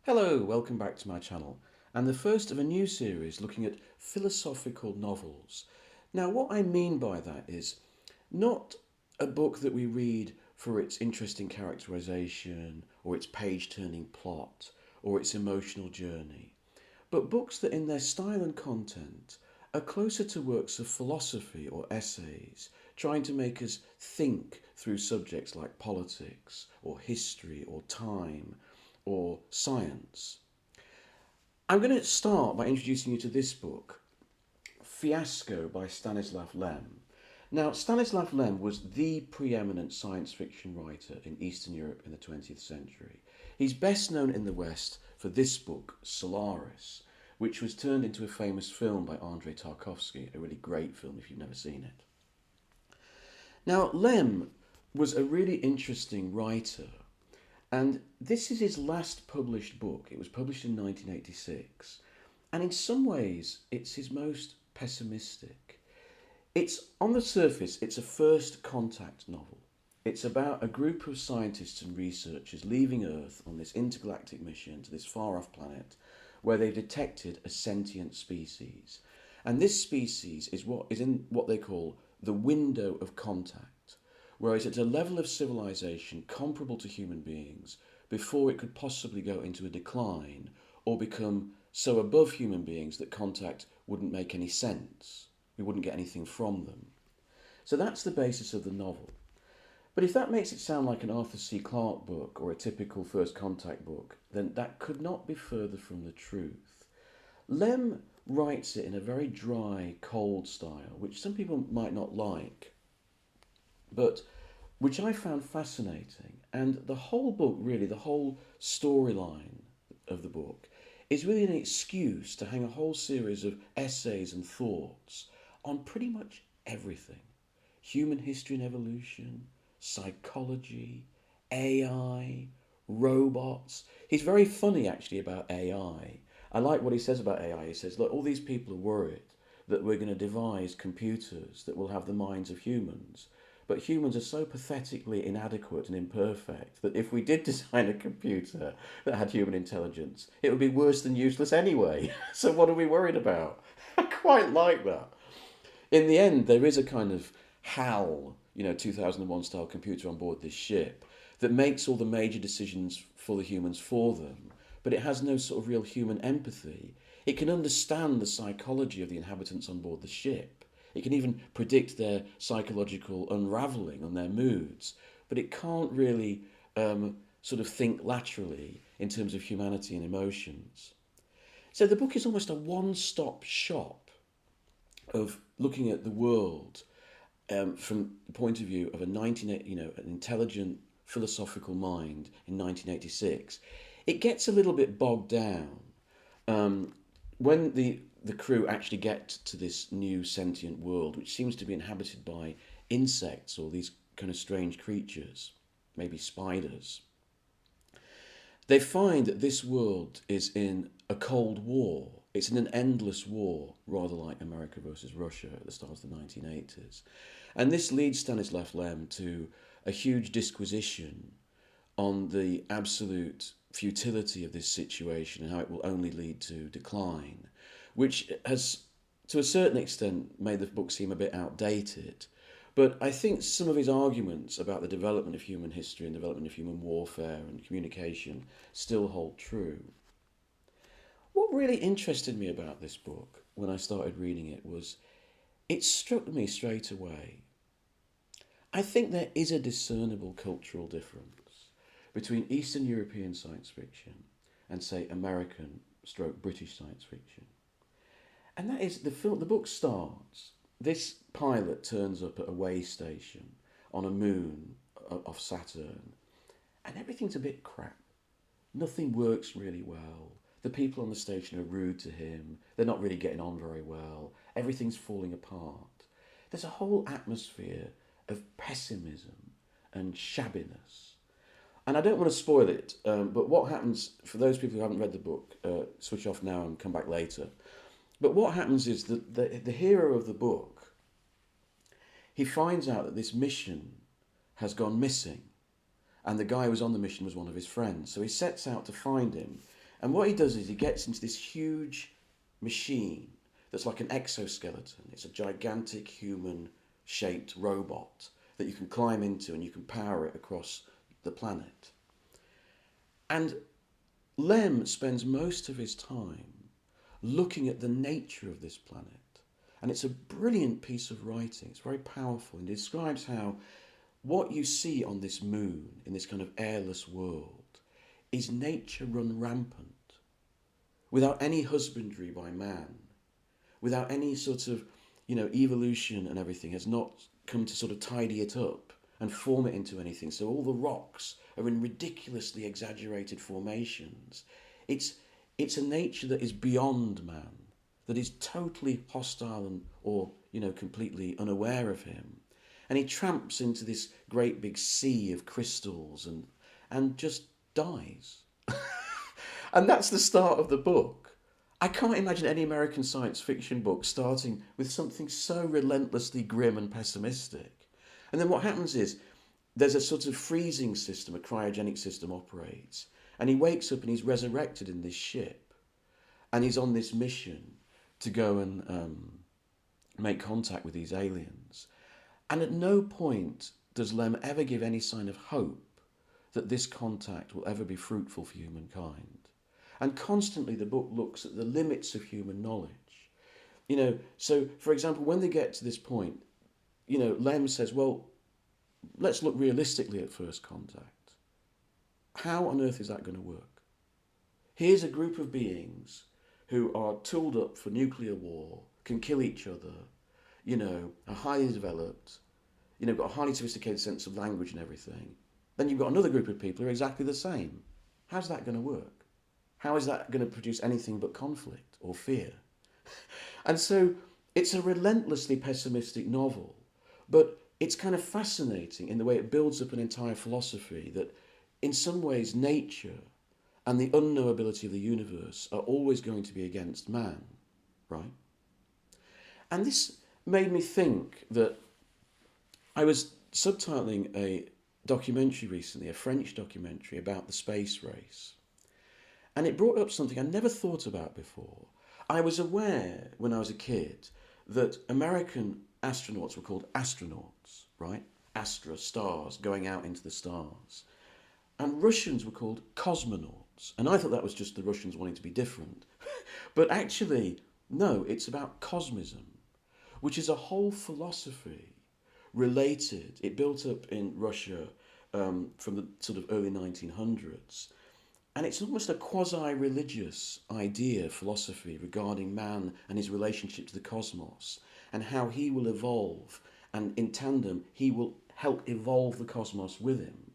Hello, welcome back to my channel, and the first of a new series looking at philosophical novels. Now, what I mean by that is not a book that we read for its interesting characterization, or its page-turning plot, or its emotional journey, but books that in their style and content are closer to works of philosophy or essays, trying to make us think through subjects like politics, or history, or time, or science. I'm going to start by introducing you to this book, Fiasco by Stanislaw Lem. Now, Stanislaw Lem was the preeminent science fiction writer in Eastern Europe in the 20th century. He's best known in the West for this book, Solaris, which was turned into a famous film by Andrei Tarkovsky, a really great film if you've never seen it. Now, Lem was a really interesting writer, and this is his last published book. It was published in 1986, and in some ways it's his most pessimistic. It's on the surface, it's a first contact novel. It's about a group of scientists and researchers leaving Earth on this intergalactic mission to this far off planet where they've detected a sentient species. And this species is in what they call the window of contact, whereas it's at a level of civilization comparable to human beings before it could possibly go into a decline or become so above human beings that contact wouldn't make any sense. We wouldn't get anything from them. So that's the basis of the novel. But if that makes it sound like an Arthur C. Clarke book or a typical first contact book, then that could not be further from the truth. Lem writes it in a very dry, cold style, which some people might not like, but which I found fascinating. And the whole book, really, the whole storyline of the book, is really an excuse to hang a whole series of essays and thoughts on pretty much everything. Human history and evolution, psychology, AI, robots. He's very funny actually about AI. I like what he says about AI. He says, look, all these people are worried that we're going to devise computers that will have the minds of humans. But humans are so pathetically inadequate and imperfect that if we did design a computer that had human intelligence, it would be worse than useless anyway. So what are we worried about? I quite like that. In the end, there is a kind of HAL, 2001 style computer on board this ship that makes all the major decisions for the humans for them, but it has no sort of real human empathy. It can understand the psychology of the inhabitants on board the ship. It can even predict their psychological unravelling and their moods, but it can't really sort of think laterally in terms of humanity and emotions. So the book is almost a one-stop shop of looking at the world from the point of view of an intelligent philosophical mind in 1986. It gets a little bit bogged down when the crew actually get to this new sentient world, which seems to be inhabited by insects or these kind of strange creatures, maybe spiders. They find that this world is in a Cold War. It's in an endless war, rather like America versus Russia at the start of the 1980s. And this leads Stanislaw Lem to a huge disquisition on the absolute futility of this situation and how it will only lead to decline, which has, to a certain extent, made the book seem a bit outdated. But I think some of his arguments about the development of human history and development of human warfare and communication still hold true. What really interested me about this book when I started reading it was it struck me straight away. I think there is a discernible cultural difference between Eastern European science fiction and, say, American stroke British science fiction. And that is, the book starts, this pilot turns up at a way station on a moon of Saturn, and everything's a bit crap. Nothing works really well. The people on the station are rude to him. They're not really getting on very well. Everything's falling apart. There's a whole atmosphere of pessimism and shabbiness. And I don't want to spoil it, but what happens, for those people who haven't read the book, switch off now and come back later. But what happens is that the hero of the book, he finds out that this mission has gone missing. And the guy who was on the mission was one of his friends. So he sets out to find him. And what he does is he gets into this huge machine that's like an exoskeleton. It's a gigantic human-shaped robot that you can climb into and you can power it across the planet. And Lem spends most of his time looking at the nature of this planet. And it's a brilliant piece of writing. It's very powerful and describes how what you see on this moon, in this kind of airless world, is nature run rampant, without any husbandry by man, without any sort of, evolution and everything has not come to sort of tidy it up and form it into anything. So all the rocks are in ridiculously exaggerated formations. It's a nature that is beyond man, that is totally hostile or completely unaware of him. And he tramps into this great big sea of crystals and just dies. And that's the start of the book. I can't imagine any American science fiction book starting with something so relentlessly grim and pessimistic. And then what happens is there's a sort of freezing system, a cryogenic system operates, and he wakes up and he's resurrected in this ship, and he's on this mission to go and make contact with these aliens. And at no point does Lem ever give any sign of hope that this contact will ever be fruitful for humankind. And constantly the book looks at the limits of human knowledge. So for example, when they get to this point, Lem says, well, let's look realistically at first contact. How on earth is that going to work? Here's a group of beings who are tooled up for nuclear war, can kill each other, are highly developed, got a highly sophisticated sense of language and everything. Then you've got another group of people who are exactly the same. How's that going to work? How is that going to produce anything but conflict or fear? And so it's a relentlessly pessimistic novel, but it's kind of fascinating in the way it builds up an entire philosophy that in some ways nature and the unknowability of the universe are always going to be against man, right? And this made me think that I was subtitling a documentary recently, a French documentary about the space race. And it brought up something I never thought about before. I was aware when I was a kid that American astronauts were called astronauts, right? Astra, stars, going out into the stars. And Russians were called cosmonauts. And I thought that was just the Russians wanting to be different. But actually, no, it's about cosmism, which is a whole philosophy related. It built up in Russia from the sort of early 1900s. And it's almost a quasi-religious idea, philosophy regarding man and his relationship to the cosmos and how he will evolve. And in tandem, he will help evolve the cosmos with him.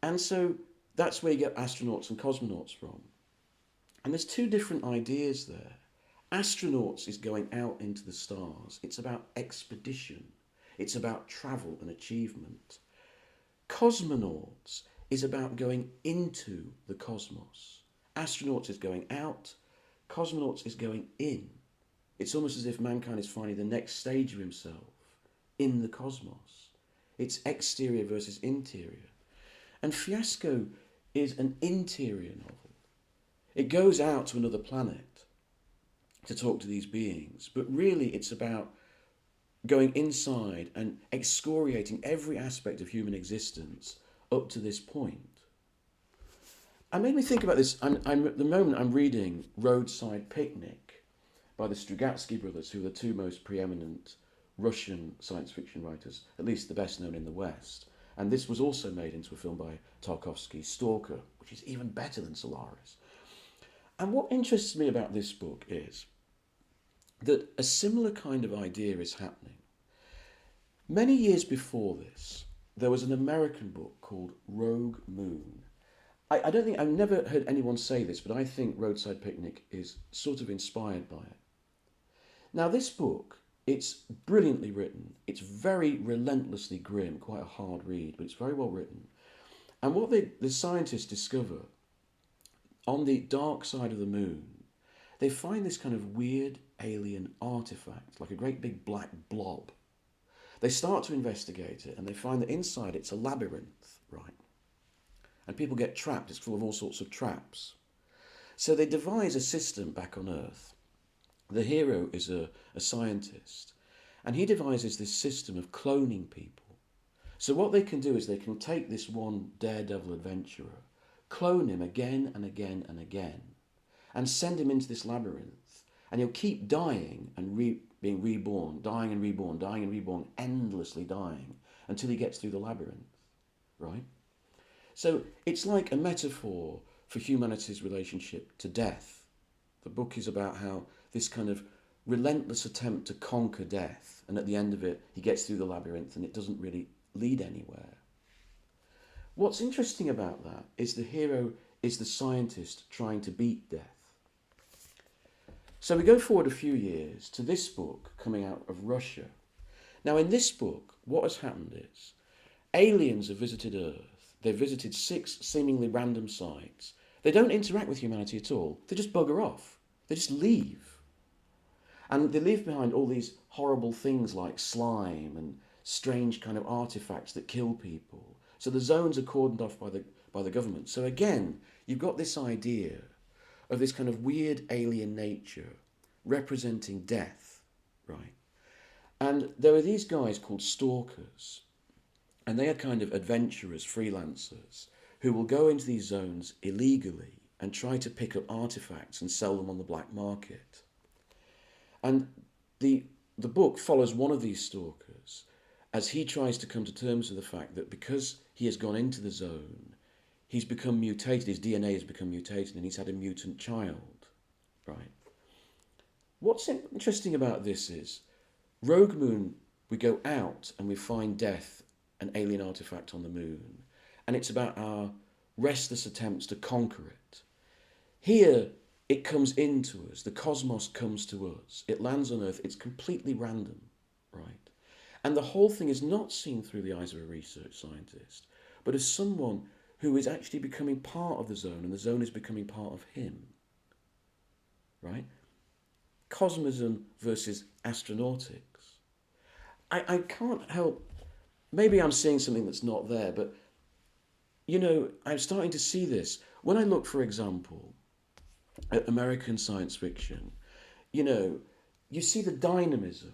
And so that's where you get astronauts and cosmonauts from. And there's two different ideas there. Astronauts is going out into the stars. It's about expedition. It's about travel and achievement. Cosmonauts is about going into the cosmos. Astronauts is going out. Cosmonauts is going in. It's almost as if mankind is finding the next stage of himself in the cosmos. It's exterior versus interior. And Fiasco is an interior novel. It goes out to another planet to talk to these beings, but really it's about going inside and excoriating every aspect of human existence up to this point. It made me think about this. I'm at the moment I'm reading Roadside Picnic by the Strugatsky brothers, who are the two most preeminent Russian science fiction writers, at least the best known in the West. And this was also made into a film by Tarkovsky, Stalker, which is even better than Solaris. And what interests me about this book is that a similar kind of idea is happening. Many years before this, there was an American book called Rogue Moon. I don't think, I've never heard anyone say this, but I think Roadside Picnic is sort of inspired by it. Now this book, it's brilliantly written. It's very relentlessly grim, quite a hard read, but it's very well written. And what the scientists discover on the dark side of the moon, they find this kind of weird alien artifact, like a great big black blob. They start to investigate it and they find that inside it's a labyrinth, right? And people get trapped. It's full of all sorts of traps. So they devise a system back on Earth. The hero is a scientist, and he devises this system of cloning people. So what they can do is they can take this one daredevil adventurer, clone him again and again and again, and send him into this labyrinth, and he'll keep dying and being reborn, dying and reborn, dying and reborn, endlessly dying, until he gets through the labyrinth, right? So it's like a metaphor for humanity's relationship to death. The book is about how this kind of relentless attempt to conquer death, and at the end of it, he gets through the labyrinth and it doesn't really lead anywhere. What's interesting about that is the hero is the scientist trying to beat death. So we go forward a few years to this book coming out of Russia. Now in this book, what has happened is aliens have visited Earth. They've visited 6 seemingly random sites. They don't interact with humanity at all. They just bugger off. They just leave. And they leave behind all these horrible things like slime and strange kind of artifacts that kill people. So the zones are cordoned off by the government. So again, you've got this idea of this kind of weird alien nature representing death, right? And there are these guys called stalkers, and they are kind of adventurers, freelancers, who will go into these zones illegally and try to pick up artifacts and sell them on the black market. And the book follows one of these stalkers as he tries to come to terms with the fact that because he has gone into the zone, he's become mutated, his DNA has become mutated, and he's had a mutant child, right? What's interesting about this is, Rogue Moon, we go out and we find death, an alien artifact on the moon, and it's about our restless attempts to conquer it. Here, it comes into us, the cosmos comes to us, it lands on Earth, it's completely random, right? And the whole thing is not seen through the eyes of a research scientist, but as someone who is actually becoming part of the zone, and the zone is becoming part of him, right? Cosmism versus astronautics. I can't help, maybe I'm seeing something that's not there, but, you know, I'm starting to see this. When I look, for example, at American science fiction, you know, you see the dynamism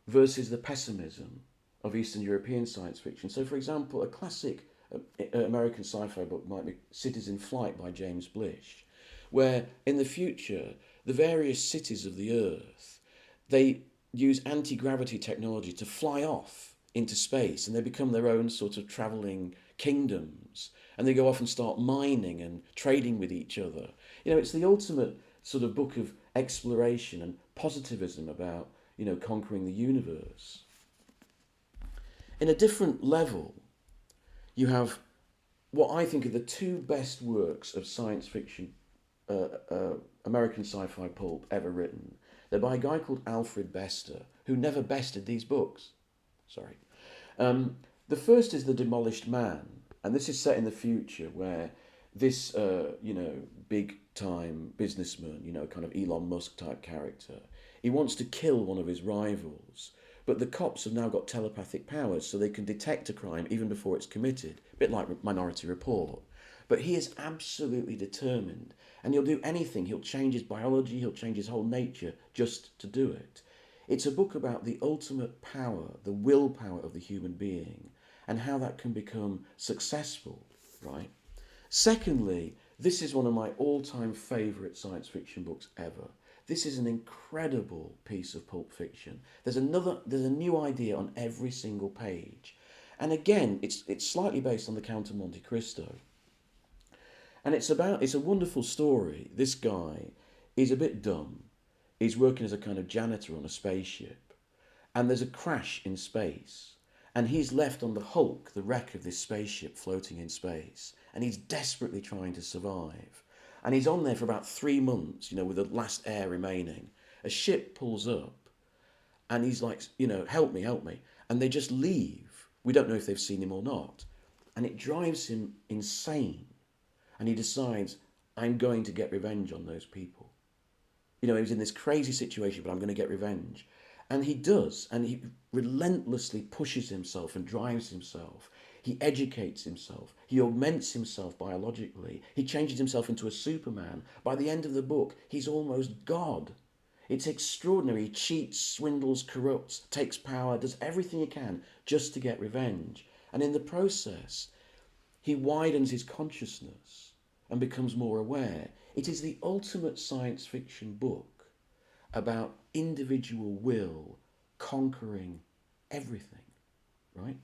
versus the pessimism of Eastern European science fiction. So, for example, a classic American sci-fi book might be Cities in Flight by James Blish, where in the future, the various cities of the Earth, they use anti-gravity technology to fly off into space, and they become their own sort of travelling kingdoms, and they go off and start mining and trading with each other. You know, it's the ultimate sort of book of exploration and positivism about, you know, conquering the universe. In a different level, you have what I think are the 2 best works of science fiction, American sci-fi pulp ever written. They're by a guy called Alfred Bester, who never bested these books. Sorry. The first is The Demolished Man, and this is set in the future where this, you know, big-time businessman, you know, kind of Elon Musk type character, he wants to kill one of his rivals, but the cops have now got telepathic powers, so they can detect a crime even before it's committed, a bit like Minority Report. But he is absolutely determined, and he'll do anything. He'll change his biology, he'll change his whole nature just to do it. It's a book about the ultimate power, the willpower of the human being, and how that can become successful, right? Secondly, this is one of my all-time favourite science fiction books ever. This is an incredible piece of pulp fiction. There's a new idea on every single page. And again, it's slightly based on the Count of Monte Cristo. And it's a wonderful story. This guy is a bit dumb. He's working as a kind of janitor on a spaceship. And there's a crash in space. And he's left on the hulk, the wreck of this spaceship floating in space. And he's desperately trying to survive. And he's on there for about 3 months, you know, with the last air remaining. A ship pulls up. And he's like, you know, help me, help me. And they just leave. We don't know if they've seen him or not. And it drives him insane. And he decides, I'm going to get revenge on those people. You know, he was in this crazy situation, but I'm going to get revenge. And he does, and he relentlessly pushes himself and drives himself He educates himself. He augments himself biologically. He changes himself into a Superman. By the end of the book, he's almost God. It's extraordinary. He cheats, swindles, corrupts, takes power, does everything he can just to get revenge. And in the process, he widens his consciousness and becomes more aware. It is the ultimate science fiction book about individual will conquering everything, right?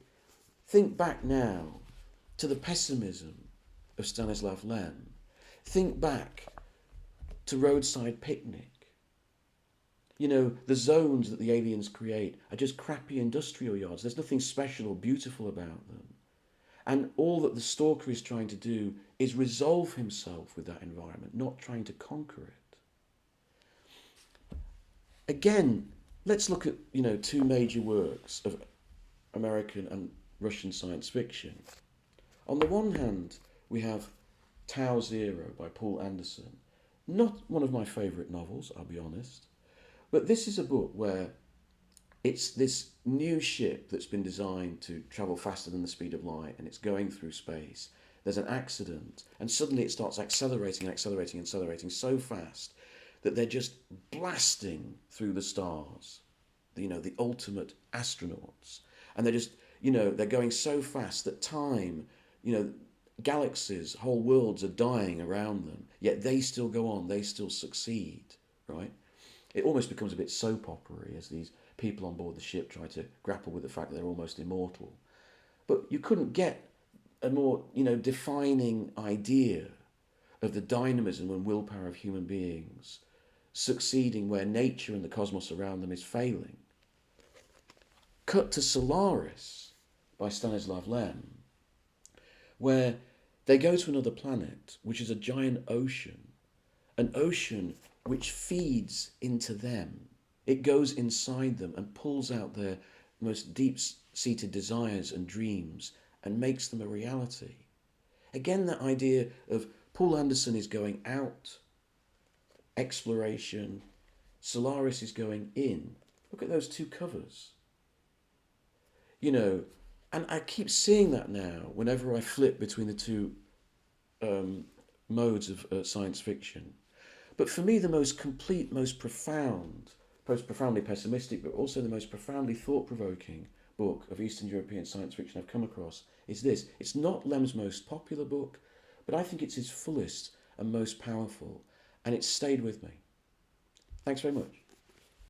Think back now to the pessimism of Stanislaw Lem. Think back to Roadside Picnic. You know, the zones that the aliens create are just crappy industrial yards. There's nothing special or beautiful about them. And all that the stalker is trying to do is resolve himself with that environment, not trying to conquer it. Again, let's look at, two major works of American and Russian science fiction. On the one hand, we have Tau Zero by Poul Anderson. Not one of my favourite novels, I'll be honest. But this is a book where it's this new ship that's been designed to travel faster than the speed of light, and it's going through space. There's an accident, and suddenly it starts accelerating so fast that they're just blasting through the stars. The ultimate astronauts. And they're just, they're going so fast that time, galaxies, whole worlds are dying around them, yet they still go on, they still succeed, right? It almost becomes a bit soap opera-y as these people on board the ship try to grapple with the fact that they're almost immortal. But you couldn't get a more, defining idea of the dynamism and willpower of human beings succeeding where nature and the cosmos around them is failing. Cut to Solaris by Stanislaw Lem, where they go to another planet, which is a giant ocean, an ocean which feeds into them. It goes inside them and pulls out their most deep-seated desires and dreams and makes them a reality. Again, that idea of Poul Anderson is going out, exploration, Solaris is going in. Look at those two covers. And I keep seeing that now whenever I flip between the two modes of science fiction. But for me, the most complete, most profoundly pessimistic, but also the most profoundly thought-provoking book of Eastern European science fiction I've come across is this. It's not Lem's most popular book, but I think it's his fullest and most powerful, and it's stayed with me. Thanks very much.